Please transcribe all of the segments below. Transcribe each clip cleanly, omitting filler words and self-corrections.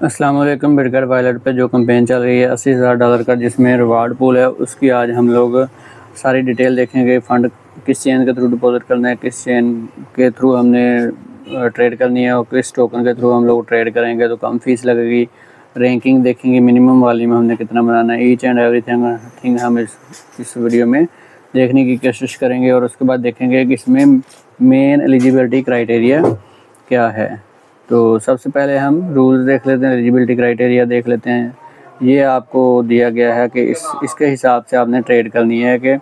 अस्सलाम वालेकुम। Bitcoin wallet पे जो कैंपेन चल रही है $80,000 का, जिसमें रिवार्ड पूल है, उसकी आज हम लोग सारी डिटेल देखेंगे। फ़ंड किस चेन के थ्रू डिपॉजिट करना है, किस चेन के थ्रू हमने ट्रेड करनी है और किस टोकन के थ्रू हम लोग ट्रेड करेंगे तो कम फीस लगेगी। रैंकिंग देखेंगे, मिनिमम वॉल्यूम हमने कितना बनाना है, ईच एंड एवरीथिंग हम इस वीडियो में देखने की कोशिश करेंगे। और उसके बाद देखेंगे कि इसमें मेन एलिजिबिलिटी क्राइटेरिया क्या है। तो सबसे पहले हम रूल्स देख लेते हैं, एलिजिबिलिटी क्राइटेरिया देख लेते हैं। ये आपको दिया गया है कि इसके हिसाब से आपने ट्रेड करनी है कि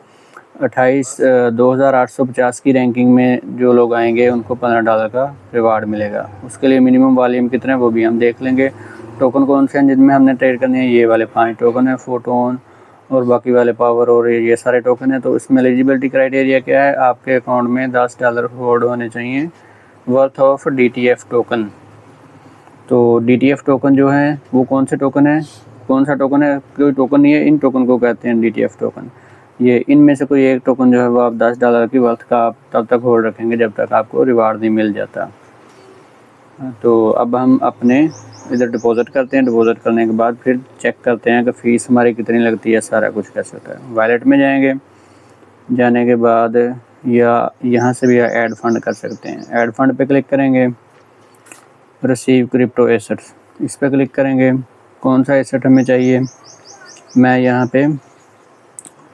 28,2850 की रैंकिंग में जो लोग आएंगे उनको $15 का रिवार्ड मिलेगा। उसके लिए मिनिमम वॉल्यूम कितना है वो भी हम देख लेंगे। टोकन कौन से हैं जिनमें हमने ट्रेड करनी है, ये वाले 5 टोकन है, फोटोन और बाकी वाले पावर और ये सारे टोकन हैं। तो इसमें एलिजिबिलिटी क्राइटेरिया क्या है, आपके अकाउंट में $10 होल्ड होने चाहिए वर्थ ऑफ DTF टोकन। तो DTF टोकन जो है वो कौन से टोकन है, कौन सा टोकन है, कोई टोकन नहीं है, इन टोकन को कहते हैं DTF टोकन। ये इनमें से कोई एक टोकन जो है वो आप $10 की वर्थ का आप तब तक होल्ड रखेंगे जब तक आपको रिवार्ड नहीं मिल जाता। तो अब हम अपने इधर डिपॉजिट करते हैं। डिपॉजिट करने के बाद फिर चेक करते हैं कि फ़ीस हमारी कितनी लगती है, सारा कुछ कैसे होता है। वॉलेट में जाएंगे, जाने के बाद या यहाँ से भी ऐड फंड कर सकते हैं। ऐड फंड पे क्लिक करेंगे, रिसीव क्रिप्टो एसेट्स इस पर क्लिक करेंगे। कौन सा एसेट हमें चाहिए, मैं यहाँ पे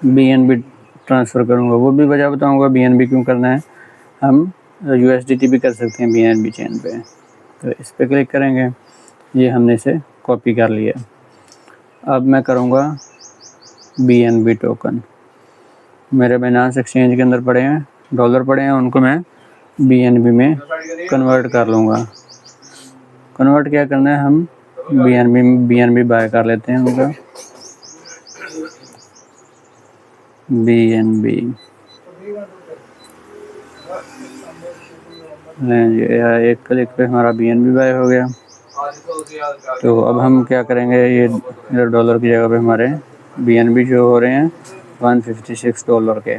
BNB ट्रांसफ़र करूँगा, वो भी वजह बताऊँगा BNB क्यों करना है। हम USDT भी कर सकते हैं BNB चेन पे। तो इस पर क्लिक करेंगे, ये हमने इसे कॉपी कर लिया। अब मैं करूँगा BNB टोकन, मेरे बाइनेंस एक्सचेंज के अंदर पड़े हैं, डॉलर पड़े हैं, उनको मैं BNB में कन्वर्ट कर लूँगा। कन्वर्ट क्या करना है, हम BNB बाय कर लेते हैं उनका। BNB एक क्लिक पे हमारा BNB बाय हो गया। तो अब हम क्या करेंगे, ये डॉलर की जगह पे हमारे BNB जो हो रहे हैं $156 के।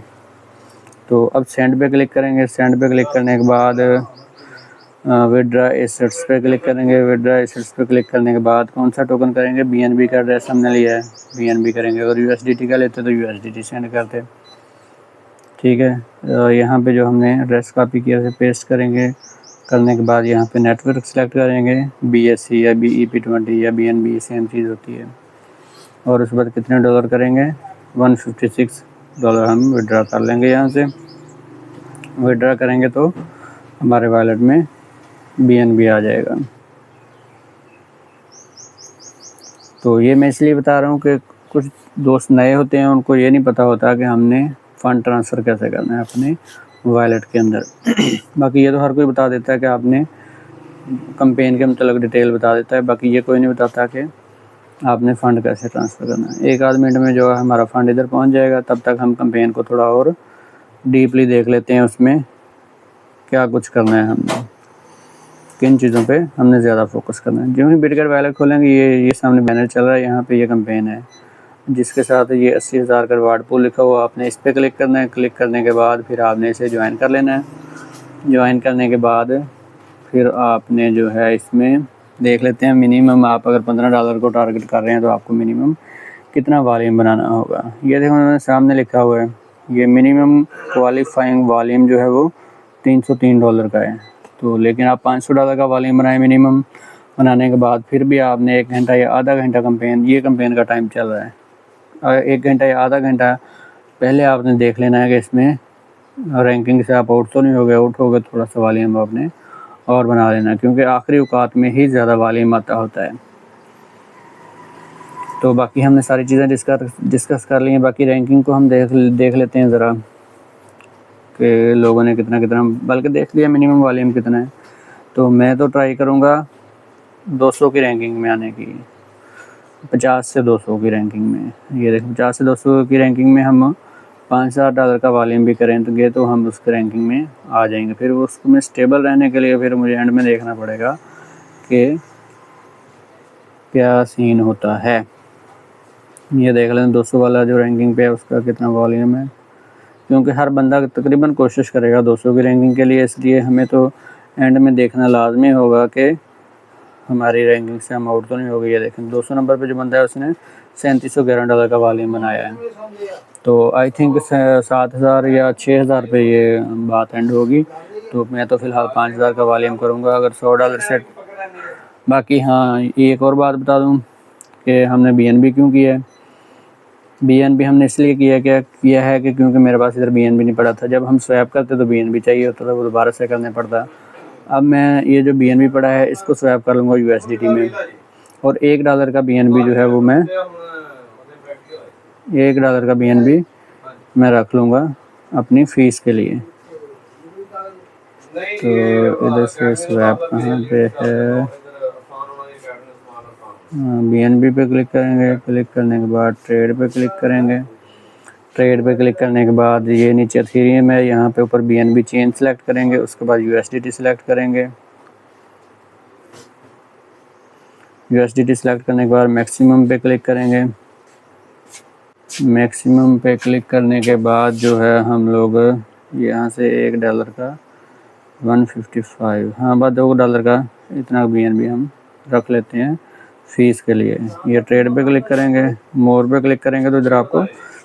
तो अब सेंड पे क्लिक करेंगे। सेंड पे क्लिक करने के बाद विड्रा एसेट्स पे क्लिक करेंगे। विड्रा एसेट्स पे क्लिक करने के बाद कौन सा टोकन करेंगे, BNB का एड्रेस हमने लिया है, BNB करेंगे। अगर USDT का लेते तो USDT सेंड करते, ठीक है। यहाँ पे जो हमने एड्रेस कॉपी किया उसे पेस्ट करेंगे। करने के बाद यहाँ पे नेटवर्क सेलेक्ट करेंगे, BSC या BEP20 या BNB सेम चीज़ होती है। और उसके बाद कितने डॉलर करेंगे, $156 हम विड्रा कर लेंगे। यहाँ से विड्रा करेंगे तो हमारे वॉलेट में BNB आ जाएगा। तो ये मैं इसलिए बता रहा हूँ कि कुछ दोस्त नए होते हैं, उनको ये नहीं पता होता कि हमने फ़ंड ट्रांसफ़र कैसे करना है अपने वॉलेट के अंदर। बाकी ये तो हर कोई बता देता है कि आपने कैंपेन के मतलब डिटेल बता देता है, बाकी ये कोई नहीं बताता कि आपने फ़ंड कैसे ट्रांसफ़र करना है। 1 आध मिनट में जो है हमारा फ़ंड इधर पहुँच जाएगा। तब तक हम कैंपेन को थोड़ा और डीपली देख लेते हैं, उसमें क्या कुछ करना है, हमने किन चीज़ों पे हमने ज़्यादा फोकस करना है। जो ही बिटकॉइन वॉलेट खोलेंगे, ये सामने बैनर चल रहा है, यहाँ पे ये कैंपेन है जिसके साथ ये 80,000 का रिवार्ड पूल लिखा हुआ। आपने इस पर क्लिक करना है। क्लिक करने के बाद फिर आपने इसे ज्वाइन कर लेना है। ज्वाइन करने के बाद फिर आपने जो है इसमें देख लेते हैं मिनिमम, आप अगर $15 को टारगेट कर रहे हैं तो आपको मिनिमम कितना वॉल्यूम बनाना होगा। ये देखो उन्होंने सामने लिखा हुआ है, ये मिनिमम क्वालिफाइंग वॉल्यूम जो है वो $303 का है। तो लेकिन आप $500 का वॉल्यूम बनाएं मिनिमम। बनाने के बाद फिर भी आपने 1 घंटा या आधा घंटा कैंपेन का टाइम चल रहा है, 1 घंटा या आधा घंटा पहले आपने देख लेना है कि इसमें रैंकिंग से आप आउट तो नहीं हो गए। आउट हो गए थोड़ा सा वॉल्यूम आपने और बना लेना, क्योंकि आखिरी औकात में ही ज़्यादा वॉल्यूम आता होता है। तो बाकी हमने सारी चीज़ें डिस्कस कर ली हैं। बाकी रैंकिंग को हम देख लेते हैं ज़रा कि लोगों ने कितना बल्कि देख लिया मिनिमम वॉल्यूम कितना है। तो मैं तो ट्राई करूँगा 200 की रैंकिंग में आने की, 50 से 200 की रैंकिंग में। ये देखो 50 से 200 की रैंकिंग में हम $5,000 का वॉल्यूम भी करेंगे तो हम उसके रैंकिंग में आ जाएंगे। फिर उसको में स्टेबल रहने के लिए फिर मुझे एंड में देखना पड़ेगा कि क्या सीन होता है। ये देख लें 200 वाला जो रैंकिंग पे है उसका कितना वॉल्यूम है, क्योंकि हर बंदा तकरीबन कोशिश करेगा 200 की रैंकिंग के लिए। इसलिए हमें तो एंड में देखना लाजमी होगा कि हमारी रैंकिंग से हम आउट तो नहीं हो गई है। देखें 200 नंबर पे जो बंदा है उसने $3711 का वॉल्यूम बनाया है। तो आई थिंक 7000 या 6000 पे ये बात एंड होगी। तो मैं तो फ़िलहाल 5000 का वॉल्यूम करूँगा अगर $100 सेट। बाकी हाँ, एक और बात बता दूँ कि हमने BNB क्यों किया है। BNB हमने इसलिए किया है कि क्योंकि मेरे पास इधर BNB नहीं पड़ा था। जब हम स्वैप करते तो BNB चाहिए होता था, वो दोबारा से करना पड़ता। अब मैं ये जो BNB पड़ा है इसको स्वैप कर लूँगा USDT में, और $1 का BNB जो है वो मैं $1 का BNB मैं रख लूँगा अपनी फ़ीस के लिए। तो इधर से स्वैप कहाँ पे है, BNB पे क्लिक करेंगे। क्लिक करने के बाद ट्रेड पे क्लिक करेंगे। ट्रेड पे क्लिक करने के बाद ये नीचे इथेरियम है, यहाँ पे ऊपर BNB चेन सेलेक्ट करेंगे। उसके बाद USDT सेलेक्ट करेंगे। USDT सेलेक्ट करने के बाद मैक्सिमम पे क्लिक करेंगे। मैक्सिमम पे क्लिक करने के बाद जो है हम लोग यहाँ से $1 का 155, हाँ बस $2 का इतना BNB हम रख लेते हैं फ़ीस के लिए। ये ट्रेड पे क्लिक करेंगे, मोर पे क्लिक करेंगे तो इधर आपको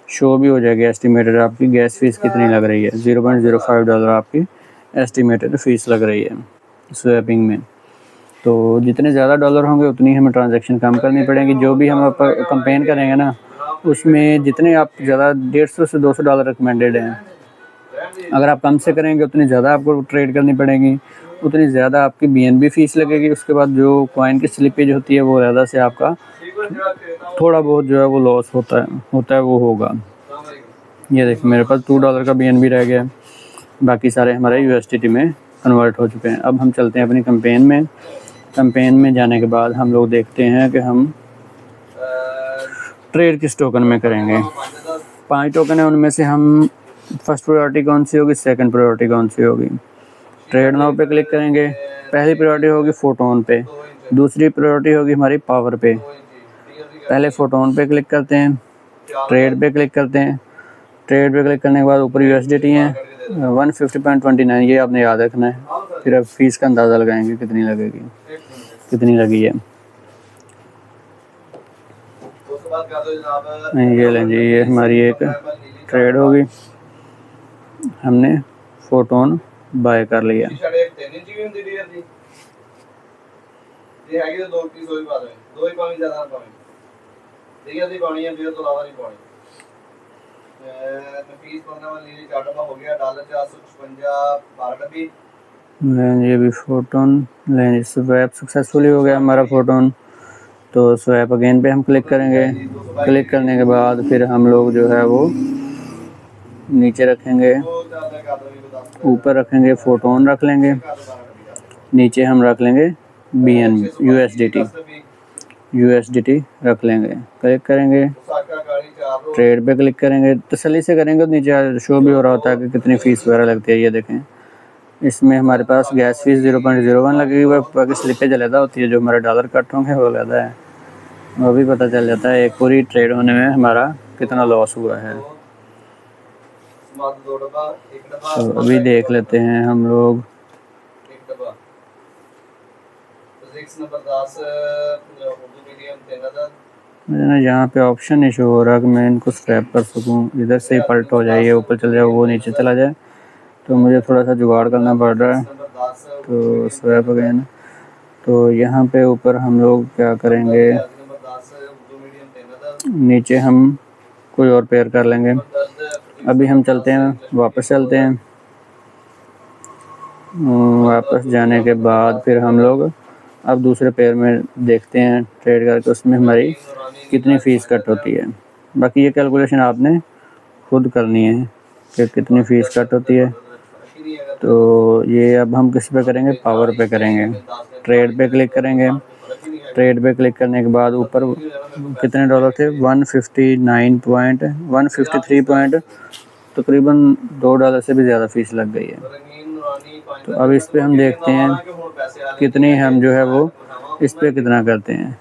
शो भी हो जाएगी एस्टिमेटेड आपकी गैस फीस कितनी लग रही है। $0.05 आपकी एस्टिमेटेड फ़ीस लग रही है स्वैपिंग में। तो जितने ज़्यादा डॉलर होंगे उतनी हमें ट्रांजैक्शन कम करनी पड़ेगी। जो भी हम कंपेन करेंगे ना उसमें जितने आप ज़्यादा $150 से $200 रिकमेंडेड हैं। अगर आप कम से करेंगे उतनी ज़्यादा आपको ट्रेड करनी पड़ेगी, उतनी ज़्यादा आपकी BNB फ़ीस लगेगी। उसके बाद जो कॉइन की स्लिपेज होती है वो ज़्यादा से आपका थोड़ा बहुत जो है वो लॉस होता है वो होगा। ये देखिए मेरे पास $2 का BNB रह गया, बाकी सारे हमारे USDT में कन्वर्ट हो चुके हैं। अब हम चलते हैं अपनी कैंपेन में। कैंपेन में जाने के बाद हम लोग देखते हैं कि हम ट्रेड किस टोकन में करेंगे। 5 टोकन है, उनमें से हम फर्स्ट प्रायोरिटी कौन सी होगी, सेकंड प्रायोरिटी कौन सी होगी। ट्रेड नाउ पे क्लिक करेंगे। पहली प्रायोरिटी होगी फोटोन पे, दूसरी प्रायोरिटी होगी हमारी पावर पे। पहले फोटोन पे क्लिक करते हैं, ट्रेड पे क्लिक करते हैं। ट्रेड पे क्लिक करने के बाद ऊपर USDT है 150.29, ये आपने याद रखना है। फिर अब फीस का अंदाज़ा लगाएंगे कितनी लगेगी, कितनी लगी है। ये लें जी, ये हमारी एक ट्रेड होगी, हमने फोटोन बाय कर लिया। ये भी फोटोन लें, स्वैप सक्सेसफुली हो गया हमारा फोटोन। तो स्वैप अगेन पे हम क्लिक करेंगे। क्लिक करने के बाद फिर हम लोग जो है वो नीचे रखेंगे, ऊपर रखेंगे फोटोन रख लेंगे, नीचे हम रख लेंगे BNB USDT रख लेंगे। क्लिक करेंगे, ट्रेड पे क्लिक करेंगे, तसल्ली से करेंगे तो नीचे शो भी हो रहा होता है कि कितनी फ़ीस वगैरह लगती है। ये देखें इसमें हमारे पास गैस फीस 0.01 लगेगी हुई, बाकी स्लिपेज अलग होती है। जो हमारे डॉलर कट होंगे वो अलग है, वो भी पता चल जाता है एक पूरी ट्रेड होने में हमारा कितना लॉस हुआ है। तो अभी देख लेते हैं हम लोग। मुझे ना यहाँ पे ऑप्शन इशू हो रहा है कि मैं इनको स्वैप कर सकूँ, इधर से ही पलट हो जाए, ये ऊपर चल जाए वो नीचे चला जाए, तो मुझे थोड़ा सा जुगाड़ करना पड़ रहा है। तो स्वैप अगेन, तो यहाँ पे ऊपर हम लोग क्या करेंगे, नीचे हम कोई और पेयर कर लेंगे। अभी हम चलते हैं, वापस चलते हैं। वापस जाने के बाद फिर हम लोग अब दूसरे पेयर में देखते हैं ट्रेड करके उसमें हमारी कितनी फ़ीस कट होती है। बाकी ये कैलकुलेशन आपने खुद करनी है कि कितनी फ़ीस कट होती है। तो ये अब हम किस पे करेंगे, पावर पे करेंगे। ट्रेड पे क्लिक करेंगे। ट्रेड पे क्लिक करने के बाद ऊपर कितने डॉलर थे, 153 तकरीबन $2 से भी ज़्यादा फ़ीस लग गई है। तो अब इस पे हम देखते हैं कितनी हम जो है वो इस पे कितना करते हैं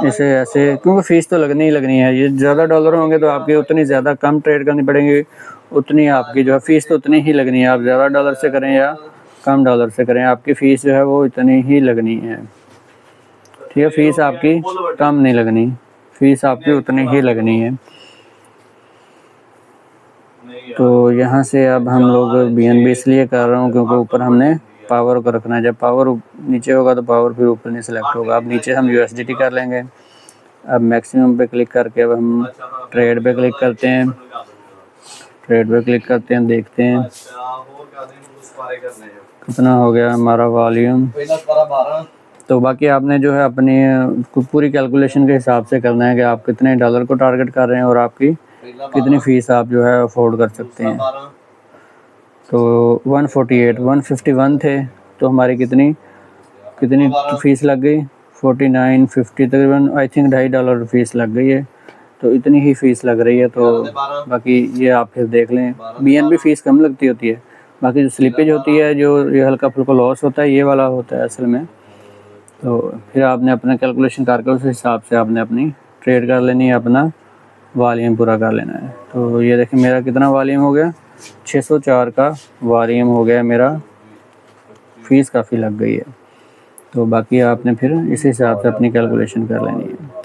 इसे ऐसे, क्योंकि फ़ीस तो लगनी ही लगनी है। ये ज़्यादा डॉलर होंगे तो आपकी उतनी ज़्यादा कम ट्रेड करनी पड़ेंगी, उतनी आपकी जो है फ़ीस तो उतनी ही लगनी है। आप ज़्यादा डॉलर से करें या कम डॉलर से करें। आपकी फ़ीस जो है वो इतनी ही लगनी है, ठीक है। फ़ीस आपकी कम नहीं लगनी, फ़ीस आपकी उतनी ही लगनी है। तो यहाँ से अब हम लोग BNB इसलिए कर रहा हूँ क्योंकि ऊपर हमने पावर को रखना है। जब पावर नीचे होगा तो पावर फिर ऊपर नहीं सिलेक्ट होगा। अब नीचे हम USDT कर लेंगे। अब मैक्सिमम पे क्लिक करके अब हम ट्रेड पे क्लिक करते हैं। ट्रेड पे क्लिक करते हैं, देखते हैं कितना हो गया हमारा वॉल्यूम। तो बाकी आपने जो है अपनी पूरी कैलकुलेशन के हिसाब से करना है कि आप कितने डॉलर को टारगेट कर रहे हैं और आपकी कितनी फ़ीस आप जो है अफोर्ड कर सकते हैं। तो 151 थे, तो हमारी कितनी फ़ीस लग गई 49.50, तकरीबन आई थिंक $2.5 फ़ीस लग गई है। तो इतनी ही फ़ीस लग रही है। तो बाकी ये आप फिर देख लें। BNB फ़ीस कम लगती होती है, बाकी जो स्लिपेज होती है, जो ये हल्का फुल्का लॉस होता है, ये वाला होता है असल में। तो फिर आपने अपना कैलकुलेशन करके उस हिसाब से आपने अपनी ट्रेड कर लेनी है, अपना वॉल्यूम पूरा कर लेना है। तो ये देखिए मेरा कितना वॉल्यूम हो गया, 604 का वॉल्यूम हो गया मेरा। फ़ीस काफ़ी लग गई है। तो बाकी आपने फिर इस हिसाब से अपनी कैलकुलेशन कर लेनी है।